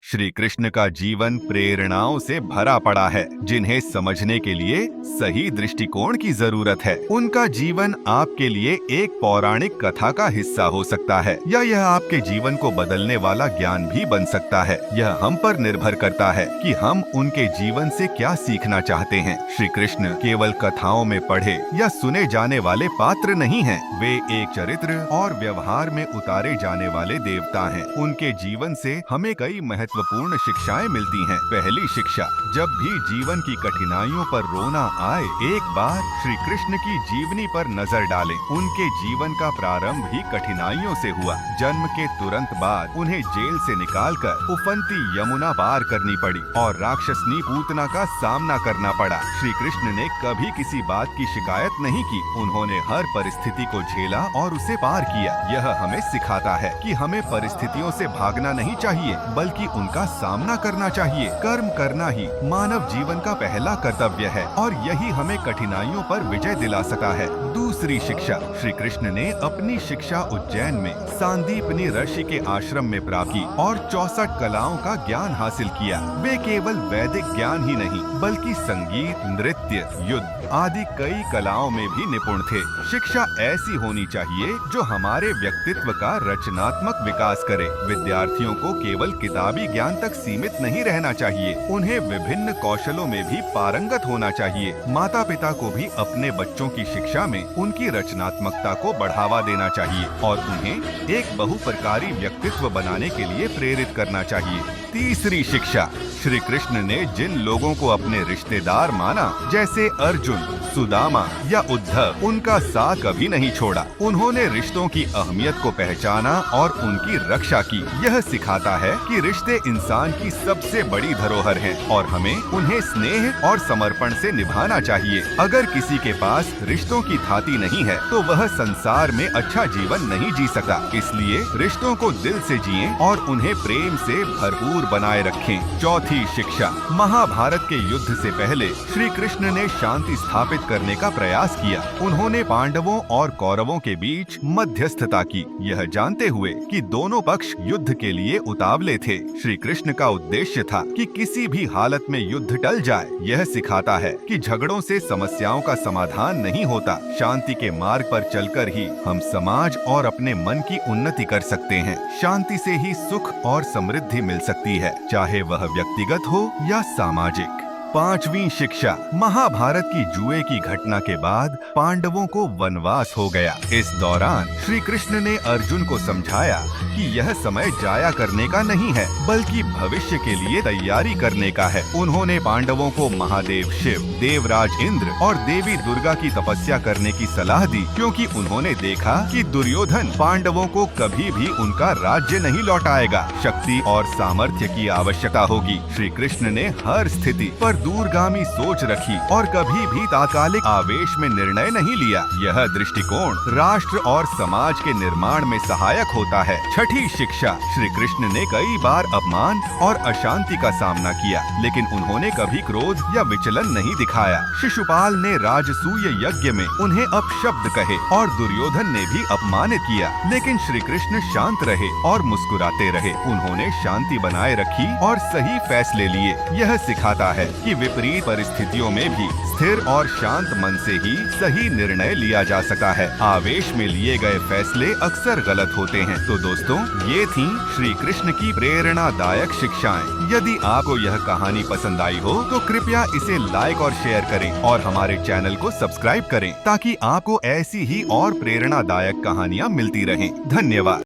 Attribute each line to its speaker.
Speaker 1: श्री कृष्ण का जीवन प्रेरणाओं से भरा पड़ा है, जिन्हें समझने के लिए सही दृष्टिकोण की जरूरत है। उनका जीवन आपके लिए एक पौराणिक कथा का हिस्सा हो सकता है, या यह आपके जीवन को बदलने वाला ज्ञान भी बन सकता है। यह हम पर निर्भर करता है कि हम उनके जीवन से क्या सीखना चाहते हैं। श्री कृष्ण केवल कथाओं में पढ़े या सुने जाने वाले पात्र नहीं हैं। वे एक चरित्र और व्यवहार में उतारे जाने वाले देवता हैं। उनके जीवन से हमें कई महत्वपूर्ण शिक्षाएं मिलती हैं। पहली शिक्षा, जब भी जीवन की कठिनाइयों पर रोना आए, एक बार श्री कृष्ण की जीवनी पर नजर डालें। उनके जीवन का प्रारंभ ही कठिनाइयों से हुआ। जन्म के तुरंत बाद उन्हें जेल से निकालकर उफनती यमुना पार करनी पड़ी और राक्षसनी पूतना का सामना करना पड़ा। श्री कृष्ण ने कभी किसी बात की शिकायत नहीं की। उन्होंने हर परिस्थिति को झेला और उसे पार किया। यह हमें सिखाता है कि हमें परिस्थितियों से भागना नहीं चाहिए, बल्कि उनका सामना करना चाहिए। कर्म करना ही मानव जीवन का पहला कर्तव्य है और यही हमें कठिनाइयों पर विजय दिला सकता है। दूसरी शिक्षा, श्री कृष्ण ने अपनी शिक्षा उज्जैन में सांदीपनी ऋषि के आश्रम में प्राप्त की और 64 कलाओं का ज्ञान हासिल किया। वे केवल वैदिक ज्ञान ही नहीं, बल्कि संगीत, नृत्य, युद्ध आदि कई कलाओं में भी निपुण थे। शिक्षा ऐसी होनी चाहिए जो हमारे व्यक्तित्व का रचनात्मक विकास करे। विद्यार्थियों को केवल किताबी ज्ञान तक सीमित नहीं रहना चाहिए, उन्हें विभिन्न कौशलों में भी पारंगत होना चाहिए। माता पिता को भी अपने बच्चों की शिक्षा में उनकी रचनात्मकता को बढ़ावा देना चाहिए और उन्हें एक बहुप्रकारी व्यक्तित्व बनाने के लिए प्रेरित करना चाहिए। तीसरी शिक्षा, श्री कृष्ण ने जिन लोगों को अपने रिश्तेदार माना, जैसे अर्जुन, सुदामा या उद्धव, उनका साथ कभी नहीं छोड़ा। उन्होंने रिश्तों की अहमियत को पहचाना और उनकी रक्षा की। यह सिखाता है कि रिश्ते इंसान की सबसे बड़ी धरोहर हैं और हमें उन्हें स्नेह और समर्पण से निभाना चाहिए। अगर किसी के पास रिश्तों की थाती नहीं है, तो वह संसार में अच्छा जीवन नहीं जी सकता। इसलिए रिश्तों को दिल से जिएं और उन्हें प्रेम से भरपूर बनाए रखें। चौथी शिक्षा, महाभारत के युद्ध से पहले श्री कृष्ण ने शांति स्थापित करने का प्रयास किया। उन्होंने पांडवों और कौरवों के बीच मध्यस्थता की, यह जानते हुए कि दोनों पक्ष युद्ध के लिए उतावले थे। श्री कृष्ण का उद्देश्य था कि किसी भी हालत में युद्ध टल जाए। यह सिखाता है कि झगड़ों से समस्याओं का समाधान नहीं होता। शांति के मार्ग पर चलकर ही हम समाज और अपने मन की उन्नति कर सकते हैं। शांति से ही सुख और समृद्धि मिल सकती है, चाहे वह व्यक्तिगत हो या सामाजिक। पांचवी शिक्षा, महाभारत की जुए की घटना के बाद पांडवों को वनवास हो गया। इस दौरान श्री कृष्ण ने अर्जुन को समझाया कि यह समय जाया करने का नहीं है, बल्कि भविष्य के लिए तैयारी करने का है। उन्होंने पांडवों को महादेव शिव, देवराज इंद्र और देवी दुर्गा की तपस्या करने की सलाह दी, क्योंकि उन्होंने देखा कि दुर्योधन पांडवों को कभी भी उनका राज्य नहीं लौटाएगा। शक्ति और सामर्थ्य की आवश्यकता होगी। श्री कृष्ण ने हर स्थिति पर दूरगामी सोच रखी और कभी भी तात्कालिक आवेश में निर्णय नहीं लिया। यह दृष्टिकोण राष्ट्र और समाज के निर्माण में सहायक होता है। छठी शिक्षा, श्री कृष्ण ने कई बार अपमान और अशांति का सामना किया, लेकिन उन्होंने कभी क्रोध या विचलन नहीं दिखाया। शिशुपाल ने राजसूय यज्ञ में उन्हें अपशब्द कहे और दुर्योधन ने भी अपमानित किया, लेकिन श्री कृष्ण शांत रहे और मुस्कुराते रहे। उन्होंने शांति बनाए रखी और सही फैसले लिए। यह सिखाता है कि विपरीत परिस्थितियों में भी स्थिर और शांत मन से ही सही निर्णय लिया जा सकता है। आवेश में लिए गए फैसले अक्सर गलत होते हैं। तो दोस्तों, ये थी श्री कृष्ण की प्रेरणादायक शिक्षाएं। यदि आपको यह कहानी पसंद आई हो तो कृपया इसे लाइक और शेयर करें और हमारे चैनल को सब्सक्राइब करें, ताकि आपको ऐसी ही और प्रेरणादायक कहानियाँ मिलती रहें। धन्यवाद।